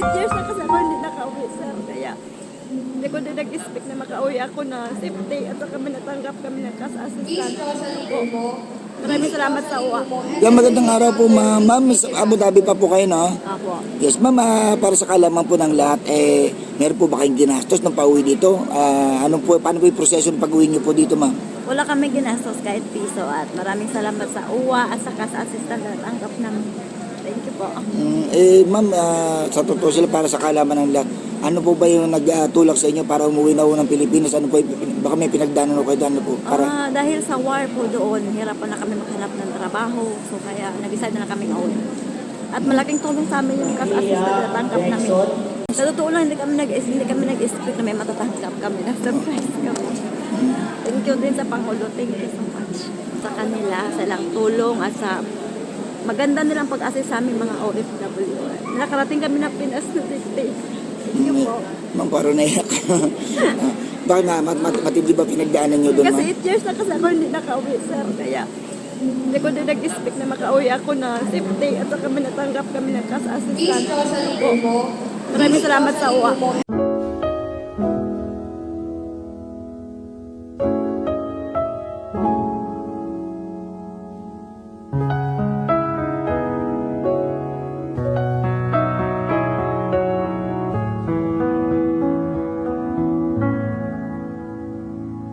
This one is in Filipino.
Years na kasi ako hindi nakauwi, sir. Kaya hindi ko din nag-expect na makauwi ako na safety at saka natanggap kami ng cash assistant. Maraming salamat sa uwa. Yan, magandang araw po, ma'am. Ma'am, sa Abu Dhabi pa po kayo, no? Apo. Yes, ma'am, para sa kalaman po ng lahat, meron po ba kayong ginastos nung pauwi dito? Paano po yung proseso ng pag-uwi niyo po dito, ma'am? Wala kami ginastos kahit piso at maraming salamat sa uwa at sa cash assistant na natanggap namin. Thank you po. Ma'am, sa totoo sila para sa kalaman ng lahat, ano po ba yung nagtulak sa inyo para umuwi na ng Pilipinas? Ano po, baka may pinagdanan o kayo dano po? Para... Dahil sa war po doon, hirapan na kami maghanap ng trabaho. So kaya nag-decide na kami uwi. At malaking tulong sa amin yung cash assistant na natanggap namin. Sa totoo lang, hindi kami nag-expect na may matatanggap kami. Na-surprise kami. Thank you din sa Pangulo. Thank you so much sa kanila, sa ilang tulong at sa maganda nilang pag-assist sa aming mga OFW. Nakarating kami na Pinas na safety. Thank you po. Ma'am, parang naiyak. Bakit matindi ba pinagdaanan nyo doon, ma'am? Kasi 8 years na kasi ako hindi nakauwi, sir. Kaya hindi ko din nag-expect na makauwi ako na safety at saka natanggap kami ng cash assistant. Maraming salamat sa uwa.